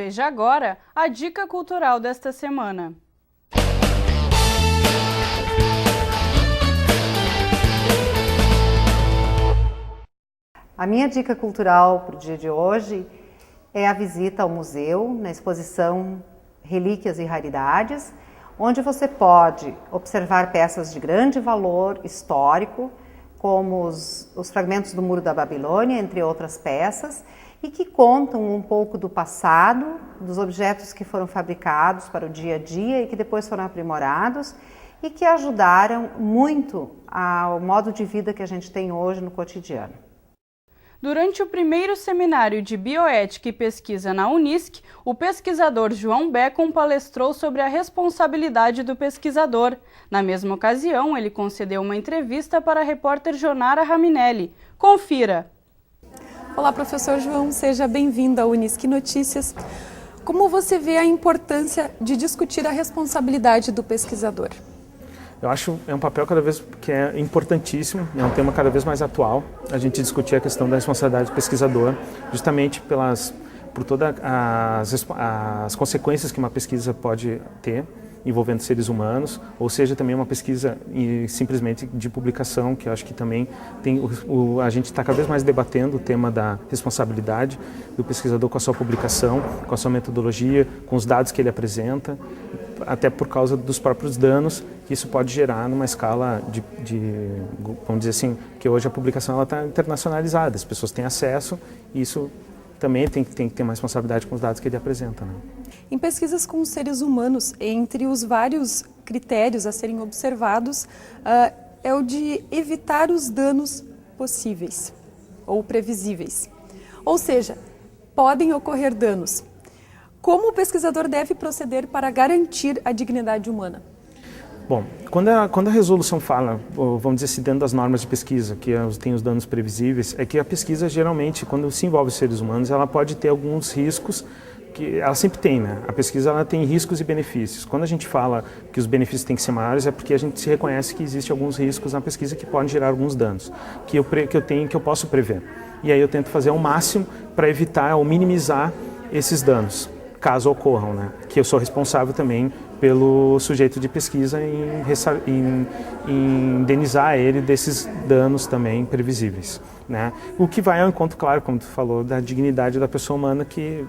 Veja agora a dica cultural desta semana. A minha dica cultural para o dia de hoje é a visita ao museu, na exposição Relíquias e Raridades, onde você pode observar peças de grande valor histórico, como os fragmentos do Muro da Babilônia, entre outras peças, e que contam um pouco do passado, dos objetos que foram fabricados para o dia a dia e que depois foram aprimorados e que ajudaram muito ao modo de vida que a gente tem hoje no cotidiano. Durante o primeiro seminário de Bioética e Pesquisa na Unisc, o pesquisador João Beckham palestrou sobre a responsabilidade do pesquisador. Na mesma ocasião, ele concedeu uma entrevista para a repórter Jonara Raminelli. Confira! Olá, professor João, seja bem-vindo à Unisc Notícias. Como você vê a importância de discutir a responsabilidade do pesquisador? Eu acho que é um papel cada vez que é importantíssimo, é um tema cada vez mais atual, a gente discutir a questão da responsabilidade do pesquisador, justamente por todas as consequências que uma pesquisa pode ter envolvendo seres humanos, ou seja, também uma pesquisa simplesmente de publicação, que eu acho que também a gente está cada vez mais debatendo o tema da responsabilidade do pesquisador com a sua publicação, com a sua metodologia, com os dados que ele apresenta, até por causa dos próprios danos que isso pode gerar numa escala vamos dizer assim, que hoje a publicação está internacionalizada, as pessoas têm acesso e isso também tem que ter uma responsabilidade com os dados que ele apresenta, né? Em pesquisas com os seres humanos, entre os vários critérios a serem observados, é o de evitar os danos possíveis ou previsíveis. Ou seja, podem ocorrer danos. Como o pesquisador deve proceder para garantir a dignidade humana? Bom, quando a resolução fala, vamos dizer assim, dentro das normas de pesquisa, que tem os danos previsíveis, é que a pesquisa geralmente, quando se envolve os seres humanos, ela pode ter alguns riscos, que ela sempre tem, né? A pesquisa ela tem riscos e benefícios. Quando a gente fala que os benefícios têm que ser maiores, é porque a gente se reconhece que existem alguns riscos na pesquisa que podem gerar alguns danos, que eu posso prever. E aí eu tento fazer ao máximo para evitar ou minimizar esses danos, caso ocorram, né? Que eu sou responsável também pelo sujeito de pesquisa em indenizar ele desses danos também previsíveis, né? O que vai ao encontro, claro, como tu falou, da dignidade da pessoa humana, que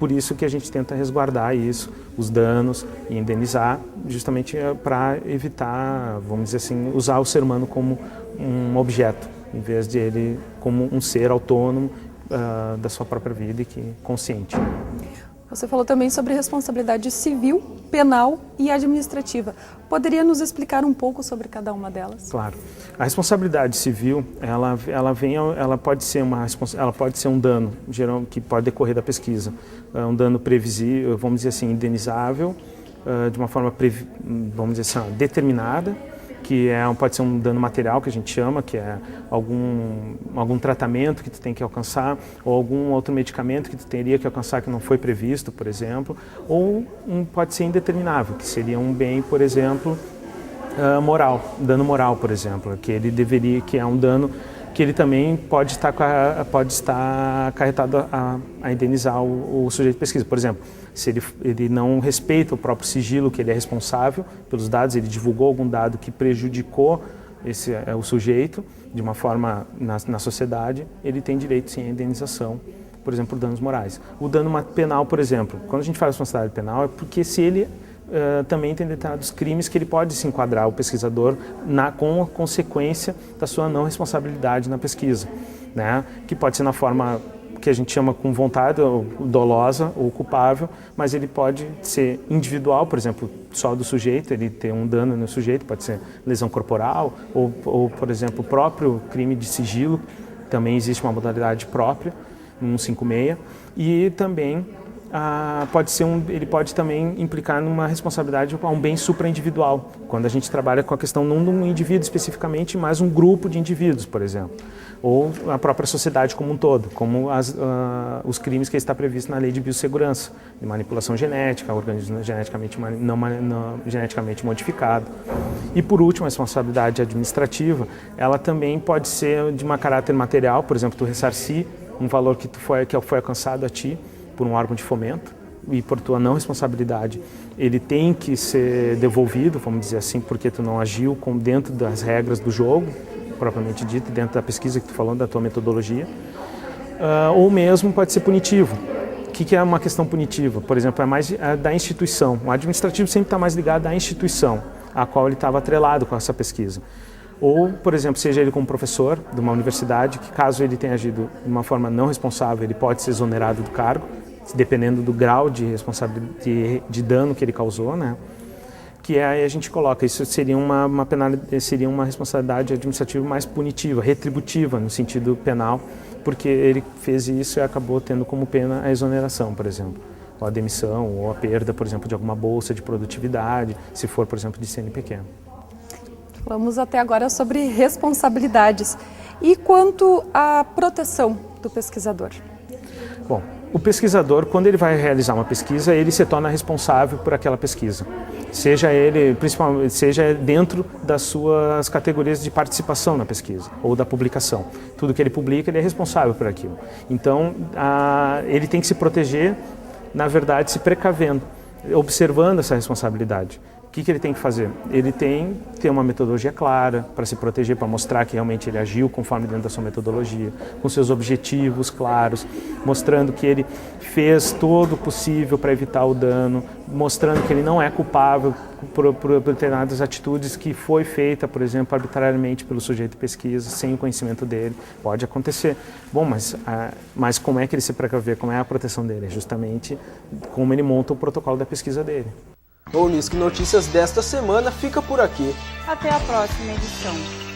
por isso que a gente tenta resguardar isso, os danos e indenizar, justamente para evitar, vamos dizer assim, usar o ser humano como um objeto, em vez de ele como um ser autônomo da sua própria vida e que consciente. Você falou também sobre responsabilidade civil, penal e administrativa. Poderia nos explicar um pouco sobre cada uma delas? Claro. A responsabilidade civil, ela pode ser um dano geral que pode decorrer da pesquisa, um dano previsível, vamos dizer assim, indenizável, de uma forma, vamos dizer assim, determinada, que pode ser um dano material, que a gente chama, que é algum tratamento que tu tem que alcançar, ou algum outro medicamento que tu teria que alcançar que não foi previsto, por exemplo, ou pode ser indeterminável, que seria um bem, por exemplo, moral, dano moral, por exemplo, que é um dano que ele também pode estar acarretado a indenizar o sujeito de pesquisa. Por exemplo, se ele não respeita o próprio sigilo, que ele é responsável pelos dados, ele divulgou algum dado que prejudicou o sujeito de uma forma na sociedade, ele tem direito sim à indenização, por exemplo, por danos morais. O dano penal, por exemplo, quando a gente fala de responsabilidade penal, é porque se ele também tem determinados crimes que ele pode se enquadrar, o pesquisador, com a consequência da sua não responsabilidade na pesquisa, né? Que pode ser na forma que a gente chama com vontade, ou dolosa ou culpável, mas ele pode ser individual, por exemplo, só do sujeito, ele ter um dano no sujeito, pode ser lesão corporal, ou por exemplo, o próprio crime de sigilo, também existe uma modalidade própria, no 156, e também ele pode também implicar numa responsabilidade a um bem supraindividual, quando a gente trabalha com a questão não de um indivíduo especificamente, mas um grupo de indivíduos, por exemplo, ou a própria sociedade como um todo, como os crimes que está previsto na Lei de Biossegurança, de manipulação genética, organismo geneticamente modificado. E por último, a responsabilidade administrativa, ela também pode ser de uma caráter material, por exemplo, tu ressarcir um valor que foi alcançado a ti, por um órgão de fomento e por tua não responsabilidade, ele tem que ser devolvido, vamos dizer assim, porque tu não agiu dentro das regras do jogo, propriamente dito, dentro da pesquisa que tu falou, da tua metodologia, ou mesmo pode ser punitivo. O que é uma questão punitiva? Por exemplo, é mais da instituição. O administrativo sempre está mais ligado à instituição a qual ele estava atrelado com essa pesquisa. Ou, por exemplo, seja ele como professor de uma universidade, que caso ele tenha agido de uma forma não responsável, ele pode ser exonerado do cargo, dependendo do grau de responsabilidade, de dano que ele causou, né? Que aí a gente coloca, isso seria seria uma responsabilidade administrativa mais punitiva, retributiva no sentido penal, porque ele fez isso e acabou tendo como pena a exoneração, por exemplo, ou a demissão, ou a perda, por exemplo, de alguma bolsa de produtividade, se for, por exemplo, de CNPq. Falamos até agora sobre responsabilidades. E quanto à proteção do pesquisador? Bom, o pesquisador, quando ele vai realizar uma pesquisa, ele se torna responsável por aquela pesquisa. Seja ele, principalmente, seja dentro das suas categorias de participação na pesquisa ou da publicação. Tudo que ele publica, ele é responsável por aquilo. Então, ele tem que se proteger, na verdade, se precavendo, observando essa responsabilidade. O que ele tem que fazer? Ele tem que ter uma metodologia clara para se proteger, para mostrar que realmente ele agiu conforme dentro da sua metodologia, com seus objetivos claros, mostrando que ele fez todo o possível para evitar o dano, mostrando que ele não é culpável por determinadas atitudes que foi feita, por exemplo, arbitrariamente pelo sujeito de pesquisa, sem o conhecimento dele. Pode acontecer. Bom, mas como é que ele se precavê? Como é a proteção dele? É justamente como ele monta o protocolo da pesquisa dele. O Unisc Notícias desta semana fica por aqui. Até a próxima edição.